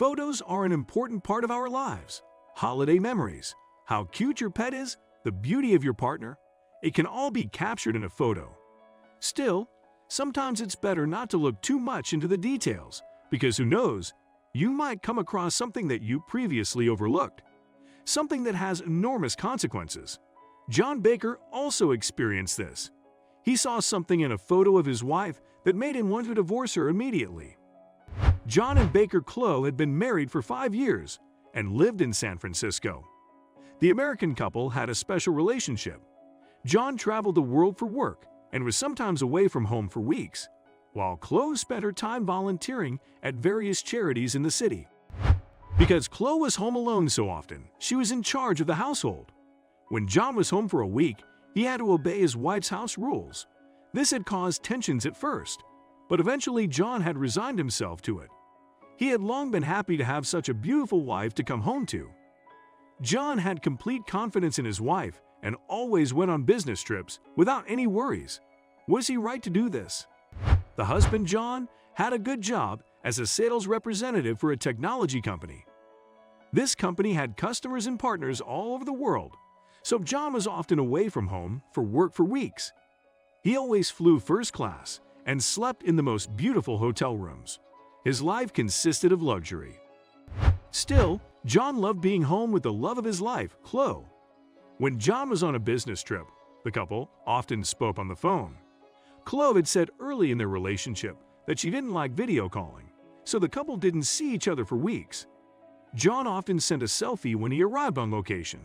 Photos are an important part of our lives. Holiday memories, how cute your pet is, the beauty of your partner, it can all be captured in a photo. Still, sometimes it's better not to look too much into the details, because who knows, you might come across something that you previously overlooked, something that has enormous consequences. John Baker also experienced this. He saw something in a photo of his wife that made him want to divorce her immediately. John and Baker Chloe had been married for 5 years and lived in San Francisco. The American couple had a special relationship. John traveled the world for work and was sometimes away from home for weeks, while Chloe spent her time volunteering at various charities in the city. Because Chloe was home alone so often, she was in charge of the household. When John was home for a week, he had to obey his wife's house rules. This had caused tensions at first, but eventually John had resigned himself to it. He had long been happy to have such a beautiful wife to come home to. John had complete confidence in his wife and always went on business trips without any worries. Was he right to do this? The husband, John, had a good job as a sales representative for a technology company. This company had customers and partners all over the world, so John was often away from home for work for weeks. He always flew first class and slept in the most beautiful hotel rooms. His life consisted of luxury. Still, John loved being home with the love of his life, Chloe. When John was on a business trip, the couple often spoke on the phone. Chloe had said early in their relationship that she didn't like video calling, so the couple didn't see each other for weeks. John often sent a selfie when he arrived on location,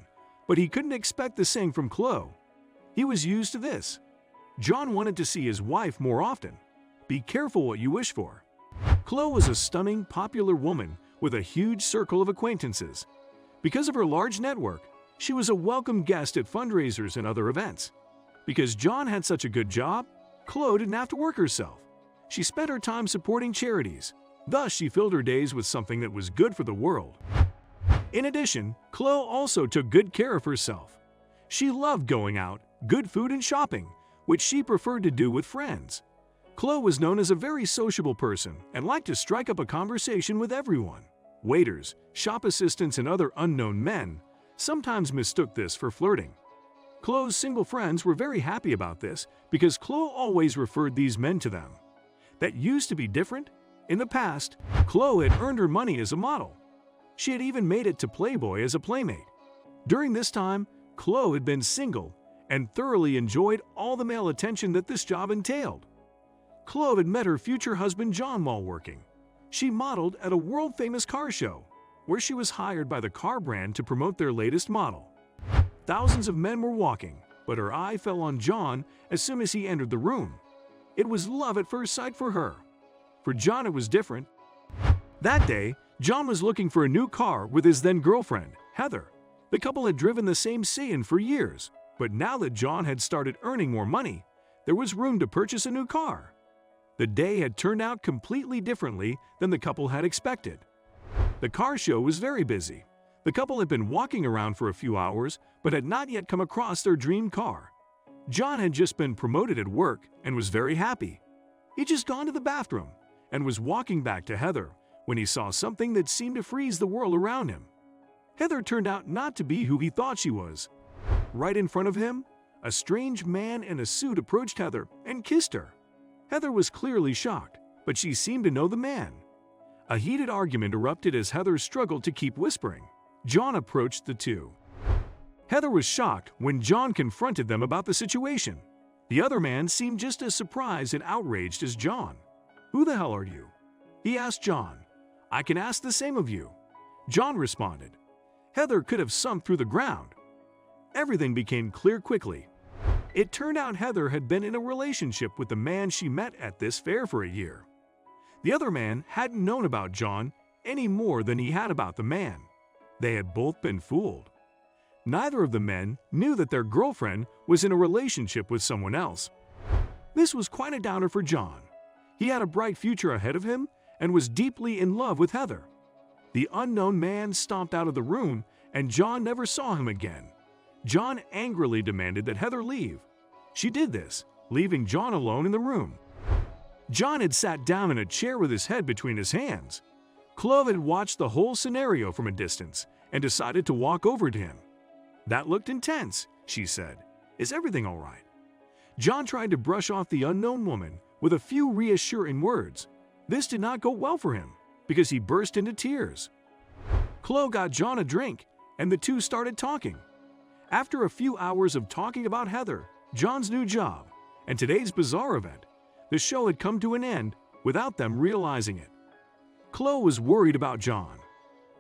but he couldn't expect the same from Chloe. He was used to this. John wanted to see his wife more often. Be careful what you wish for. Chloe was a stunning, popular woman with a huge circle of acquaintances. Because of her large network, she was a welcome guest at fundraisers and other events. Because John had such a good job, Chloe didn't have to work herself. She spent her time supporting charities. Thus, she filled her days with something that was good for the world. In addition, Chloe also took good care of herself. She loved going out, good food and shopping, which she preferred to do with friends. Chloe was known as a very sociable person and liked to strike up a conversation with everyone. Waiters, shop assistants, and other unknown men sometimes mistook this for flirting. Chloe's single friends were very happy about this because Chloe always referred these men to them. That used to be different. In the past, Chloe had earned her money as a model. She had even made it to Playboy as a playmate. During this time, Chloe had been single and thoroughly enjoyed all the male attention that this job entailed. Chloe had met her future husband John while working. She modeled at a world-famous car show, where she was hired by the car brand to promote their latest model. Thousands of men were walking, but her eye fell on John as soon as he entered the room. It was love at first sight for her. For John, it was different. That day, John was looking for a new car with his then-girlfriend, Heather. The couple had driven the same Scion for years, but now that John had started earning more money, there was room to purchase a new car. The day had turned out completely differently than the couple had expected. The car show was very busy. The couple had been walking around for a few hours, but had not yet come across their dream car. John had just been promoted at work and was very happy. He'd just gone to the bathroom and was walking back to Heather when he saw something that seemed to freeze the world around him. Heather turned out not to be who he thought she was. Right in front of him, a strange man in a suit approached Heather and kissed her. Heather was clearly shocked, but she seemed to know the man. A heated argument erupted as Heather struggled to keep whispering. John approached the two. Heather was shocked when John confronted them about the situation. The other man seemed just as surprised and outraged as John. "Who the hell are you?" he asked John. "I can ask the same of you," John responded. Heather could have sunk through the ground. Everything became clear quickly. It turned out Heather had been in a relationship with the man she met at this fair for a year. The other man hadn't known about John any more than he had about the man. They had both been fooled. Neither of the men knew that their girlfriend was in a relationship with someone else. This was quite a downer for John. He had a bright future ahead of him and was deeply in love with Heather. The unknown man stomped out of the room, and John never saw him again. John angrily demanded that Heather leave. She did this, leaving John alone in the room. John had sat down in a chair with his head between his hands. Chloe had watched the whole scenario from a distance and decided to walk over to him. "That looked intense," she said. "Is everything all right?" John tried to brush off the unknown woman with a few reassuring words. This did not go well for him because he burst into tears. Chloe got John a drink and the two started talking. After a few hours of talking about Heather, John's new job, and today's bizarre event, the show had come to an end without them realizing it. Chloe was worried about John.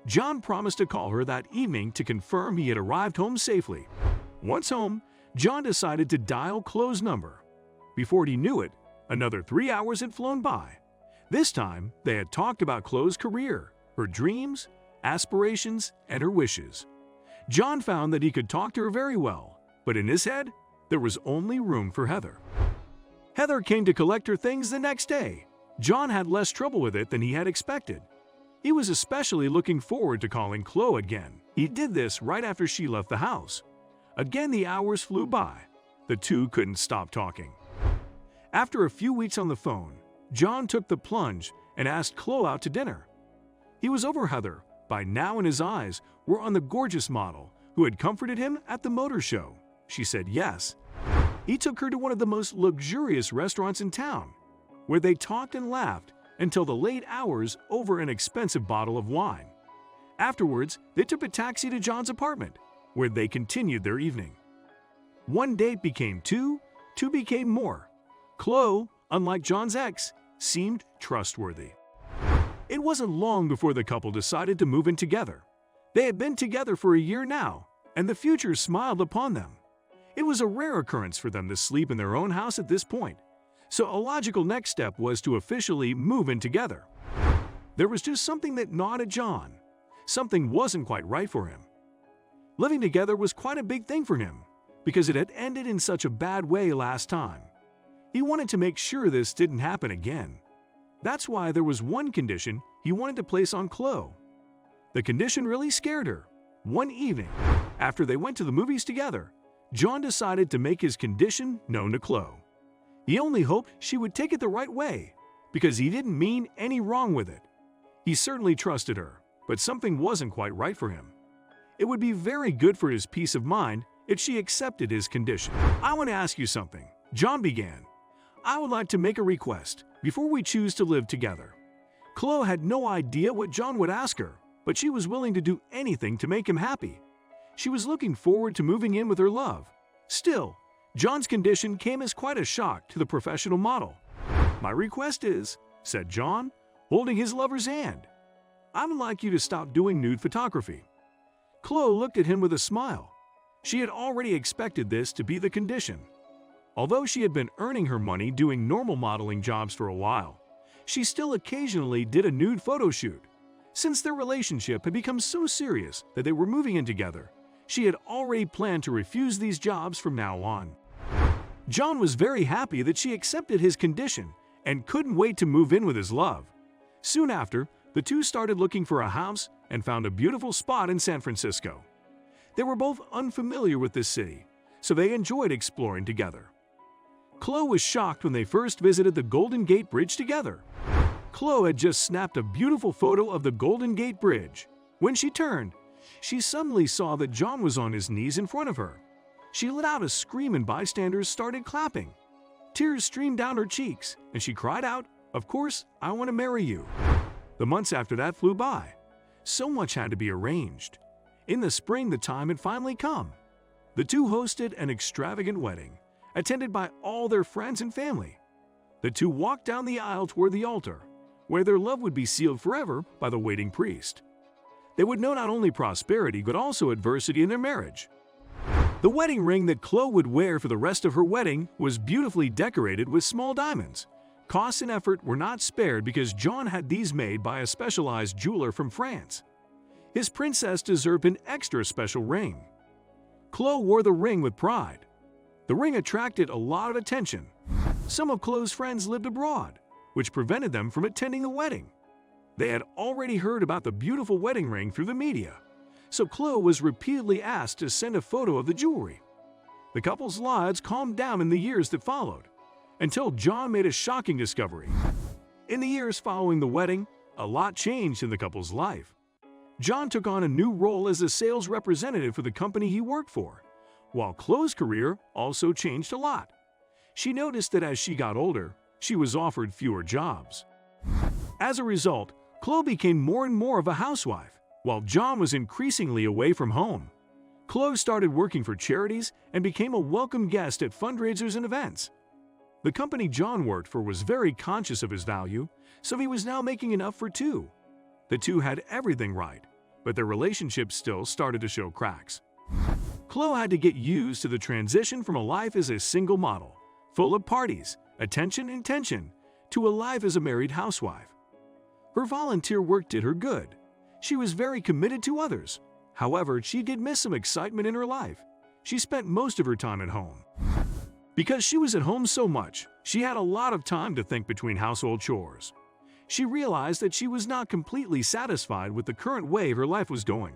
John promised to call her that evening to confirm he had arrived home safely. Once home, John decided to dial Chloe's number. Before he knew it, another 3 hours had flown by. This time, they had talked about Chloe's career, her dreams, aspirations, and her wishes. John found that he could talk to her very well, but in his head, there was only room for Heather. Heather came to collect her things the next day. John had less trouble with it than he had expected. He was especially looking forward to calling Chloe again. He did this right after she left the house. Again, the hours flew by. The two couldn't stop talking. After a few weeks on the phone, John took the plunge and asked Chloe out to dinner. He was over Heather, by now in his eyes, were on the gorgeous model who had comforted him at the motor show. She said yes. He took her to one of the most luxurious restaurants in town, where they talked and laughed until the late hours over an expensive bottle of wine. Afterwards, they took a taxi to John's apartment, where they continued their evening. One date became two became more. Chloe, unlike John's ex, seemed trustworthy. It wasn't long before the couple decided to move in together. They had been together for a year now, and the future smiled upon them. It was a rare occurrence for them to sleep in their own house at this point, so a logical next step was to officially move in together. There was just something that gnawed at John. Something wasn't quite right for him. Living together was quite a big thing for him, because it had ended in such a bad way last time. He wanted to make sure this didn't happen again. That's why there was one condition he wanted to place on Chloe. The condition really scared her. One evening, after they went to the movies together, John decided to make his condition known to Chloe. He only hoped she would take it the right way, because he didn't mean any wrong with it. He certainly trusted her, but something wasn't quite right for him. It would be very good for his peace of mind if she accepted his condition. "I want to ask you something," John began. "I would like to make a request before we choose to live together." Chloe had no idea what John would ask her, but she was willing to do anything to make him happy. She was looking forward to moving in with her love. Still, John's condition came as quite a shock to the professional model. "My request is," said John, holding his lover's hand, "I would like you to stop doing nude photography." Chloe looked at him with a smile. She had already expected this to be the condition. Although she had been earning her money doing normal modeling jobs for a while, she still occasionally did a nude photo shoot. Since their relationship had become so serious that they were moving in together, she had already planned to refuse these jobs from now on. John was very happy that she accepted his condition and couldn't wait to move in with his love. Soon after, the two started looking for a house and found a beautiful spot in San Francisco. They were both unfamiliar with this city, so they enjoyed exploring together. Chloe was shocked when they first visited the Golden Gate Bridge together. Chloe had just snapped a beautiful photo of the Golden Gate Bridge. When she turned, she suddenly saw that John was on his knees in front of her. She let out a scream and bystanders started clapping. Tears streamed down her cheeks, and she cried out, "Of course, I want to marry you." The months after that flew by. So much had to be arranged. In the spring, the time had finally come. The two hosted an extravagant wedding, attended by all their friends and family. The two walked down the aisle toward the altar, where their love would be sealed forever by the waiting priest. They would know not only prosperity but also adversity in their marriage. The wedding ring that Chloe would wear for the rest of her wedding was beautifully decorated with small diamonds. Cost and effort were not spared because John had these made by a specialized jeweler from France. His princess deserved an extra special ring. Chloe wore the ring with pride. The ring attracted a lot of attention. Some of Chloe's friends lived abroad, which prevented them from attending the wedding. They had already heard about the beautiful wedding ring through the media, so Chloe was repeatedly asked to send a photo of the jewelry. The couple's lives calmed down in the years that followed, until John made a shocking discovery. In the years following the wedding, A lot changed in the couple's life. John took on a new role as a sales representative for the company he worked for, while Chloe's career also changed a lot. She noticed that as she got older, she was offered fewer jobs. As a result, Chloe became more and more of a housewife, while John was increasingly away from home. Chloe started working for charities and became a welcome guest at fundraisers and events. The company John worked for was very conscious of his value, so he was now making enough for two. The two had everything right, but their relationship still started to show cracks. Chloe had to get used to the transition from a life as a single model, full of parties, attention and tension, to a life as a married housewife. Her volunteer work did her good. She was very committed to others. However, she did miss some excitement in her life. She spent most of her time at home. Because she was at home so much, she had a lot of time to think between household chores. She realized that she was not completely satisfied with the current way her life was going.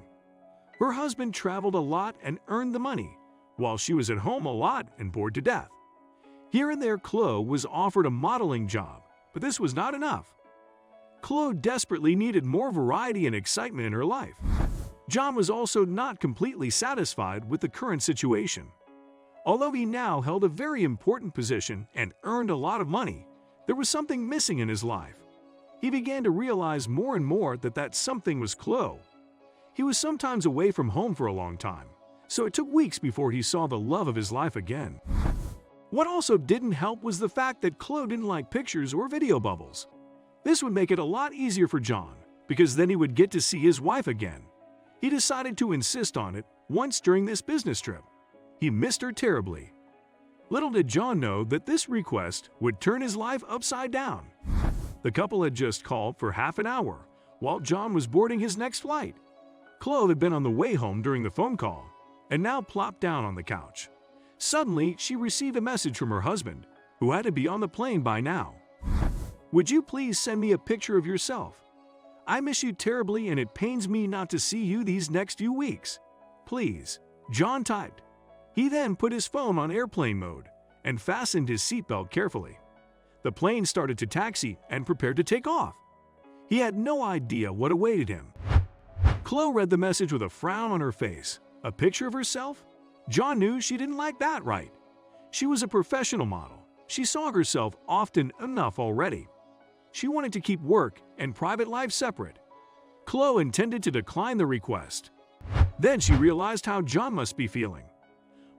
Her husband traveled a lot and earned the money, while she was at home a lot and bored to death. Here and there, Chloe was offered a modeling job, but this was not enough. Chloe desperately needed more variety and excitement in her life. John was also not completely satisfied with the current situation. Although he now held a very important position and earned a lot of money, there was something missing in his life. He began to realize more and more that something was Chloe. He was sometimes away from home for a long time, so it took weeks before he saw the love of his life again. What also didn't help was the fact that Chloe didn't like pictures or video bubbles. This would make it a lot easier for John, because then he would get to see his wife again. He decided to insist on it once during this business trip. He missed her terribly. Little did John know that this request would turn his life upside down. The couple had just called for half an hour while John was boarding his next flight. Chloe had been on the way home during the phone call and now plopped down on the couch. Suddenly, she received a message from her husband, who had to be on the plane by now. "Would you please send me a picture of yourself? I miss you terribly and it pains me not to see you these next few weeks. Please," John typed. He then put his phone on airplane mode and fastened his seatbelt carefully. The plane started to taxi and prepared to take off. He had no idea what awaited him. Chloe read the message with a frown on her face. A picture of herself? John knew she didn't like that, right? She was a professional model. She saw herself often enough already. She wanted to keep work and private life separate. Chloe intended to decline the request. Then she realized how John must be feeling.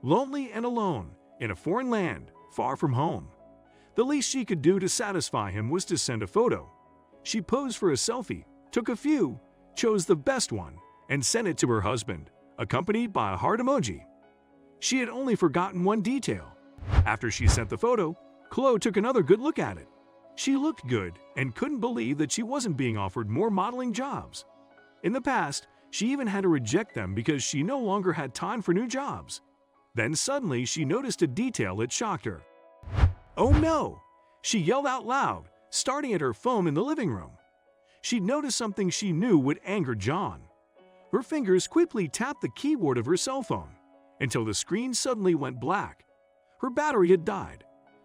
Lonely and alone, in a foreign land, far from home. The least she could do to satisfy him was to send a photo. She posed for a selfie, took a few, chose the best one, and sent it to her husband, accompanied by a heart emoji. She had only forgotten one detail. After she sent the photo, Chloe took another good look at it. She looked good and couldn't believe that she wasn't being offered more modeling jobs. In the past, she even had to reject them because she no longer had time for new jobs. Then suddenly she noticed a detail that shocked her. "Oh no!" She yelled out loud, starting at her phone in the living room. She noticed something she knew would anger John. Her fingers quickly tapped the keyboard of her cell phone until the screen suddenly went black. Her battery had died.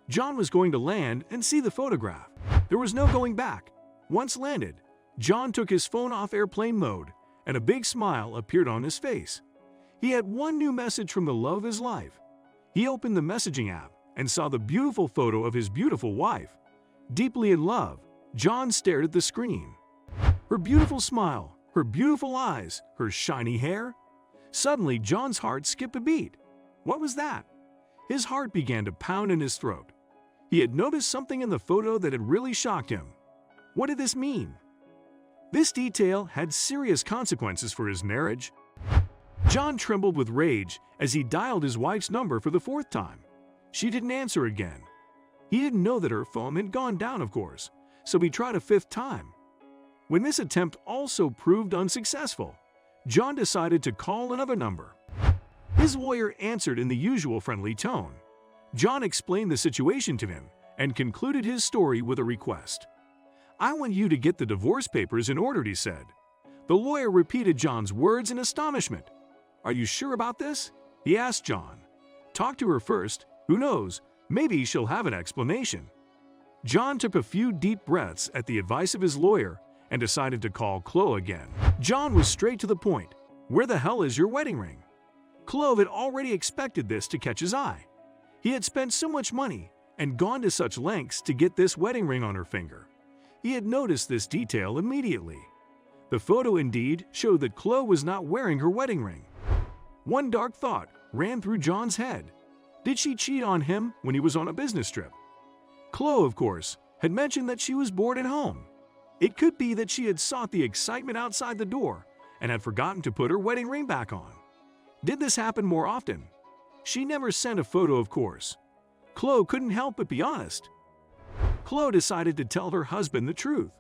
John was going to land and see the photograph. There was no going back. Once landed, John took his phone off airplane mode and a big smile appeared on his face. He had one new message from the love of his life. He opened the messaging app and saw the beautiful photo of his beautiful wife. Deeply in love, John stared at the screen. Her beautiful smile, her beautiful eyes, her shiny hair. Suddenly, John's heart skipped a beat. What was that? His heart began to pound in his throat. He had noticed something in the photo that had really shocked him. What did this mean? This detail had serious consequences for his marriage. John trembled with rage as he dialed his wife's number for the fourth time. She didn't answer again. He didn't know that her phone had gone down, of course, so he tried a fifth time. When this attempt also proved unsuccessful, John decided to call another number. His lawyer answered in the usual friendly tone. John explained the situation to him and concluded his story with a request. "I want you to get the divorce papers in order," he said. The lawyer repeated John's words in astonishment. "Are you sure about this?" he asked John. "Talk to her first. Who knows, maybe she'll have an explanation." John took a few deep breaths at the advice of his lawyer and decided to call Chloe again. John was straight to the point. "Where the hell is your wedding ring?" Chloe had already expected this to catch his eye. He had spent so much money and gone to such lengths to get this wedding ring on her finger. He had noticed this detail immediately. The photo indeed showed that Chloe was not wearing her wedding ring. One dark thought ran through John's head. Did she cheat on him when he was on a business trip? Chloe, of course, had mentioned that she was bored at home. It could be that she had sought the excitement outside the door and had forgotten to put her wedding ring back on. Did this happen more often? She never sent a photo, of course. Chloe couldn't help but be honest. Chloe decided to tell her husband the truth.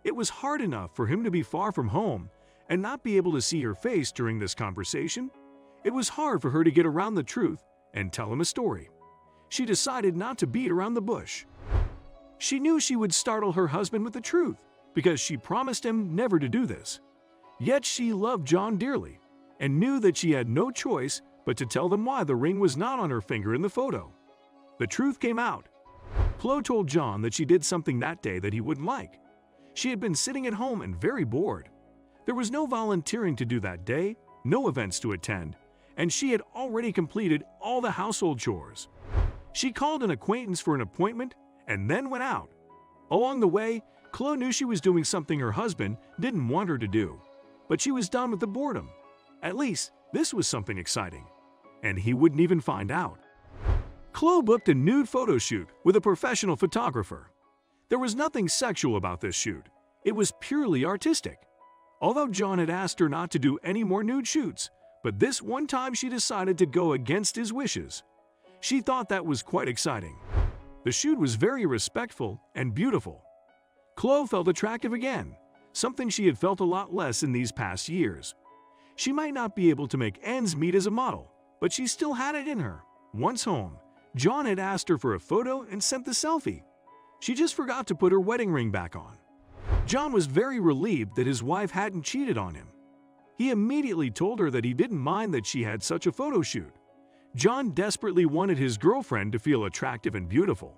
It was hard enough for him to be far from home and not be able to see her face during this conversation. It was hard for her to get around the truth and tell him a story. She decided not to beat around the bush. She knew she would startle her husband with the truth because she promised him never to do this. Yet she loved John dearly and knew that she had no choice but to tell them why the ring was not on her finger in the photo. The truth came out. Chloe told John that she did something that day that he wouldn't like. She had been sitting at home and very bored. There was no volunteering to do that day, no events to attend, and she had already completed all the household chores. She called an acquaintance for an appointment and then went out. Along the way, Chloe knew she was doing something her husband didn't want her to do, but she was done with the boredom. At least, this was something exciting, and he wouldn't even find out. Chloe booked a nude photo shoot with a professional photographer. There was nothing sexual about this shoot. It was purely artistic. Although John had asked her not to do any more nude shoots, but this one time she decided to go against his wishes. She thought that was quite exciting. The shoot was very respectful and beautiful. Chloe felt attractive again, something she had felt a lot less in these past years. She might not be able to make ends meet as a model, but she still had it in her. Once home, John had asked her for a photo and sent the selfie. She just forgot to put her wedding ring back on. John was very relieved that his wife hadn't cheated on him. He immediately told her that he didn't mind that she had such a photo shoot. John desperately wanted his girlfriend to feel attractive and beautiful.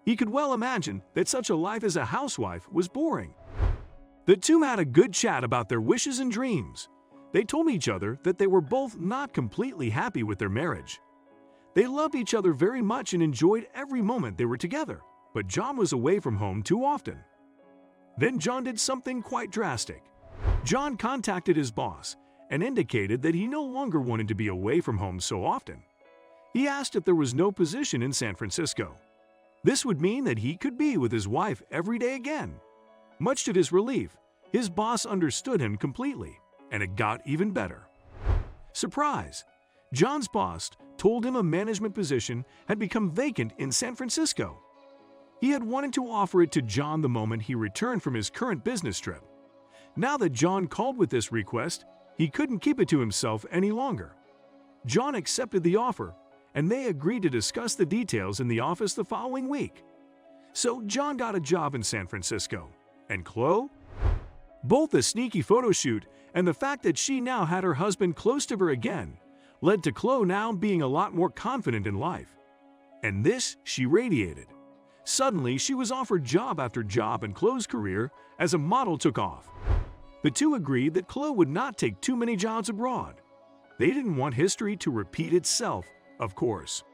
He could well imagine that such a life as a housewife was boring. The two had a good chat about their wishes and dreams. They told each other that they were both not completely happy with their marriage. They loved each other very much and enjoyed every moment they were together, but John was away from home too often. Then John did something quite drastic. John contacted his boss and indicated that he no longer wanted to be away from home so often. He asked if there was no position in San Francisco. This would mean that he could be with his wife every day again. Much to his relief, his boss understood him completely, and it got even better. Surprise! John's boss told him a management position had become vacant in San Francisco. He had wanted to offer it to John the moment he returned from his current business trip. Now that John called with this request, he couldn't keep it to himself any longer. John accepted the offer, and they agreed to discuss the details in the office the following week. So John got a job in San Francisco. And Chloe? Both the sneaky photo shoot and the fact that she now had her husband close to her again led to Chloe now being a lot more confident in life. And this she radiated. Suddenly, she was offered job after job, and Chloe's career as a model took off. The two agreed that Chloe would not take too many jobs abroad. They didn't want history to repeat itself, of course.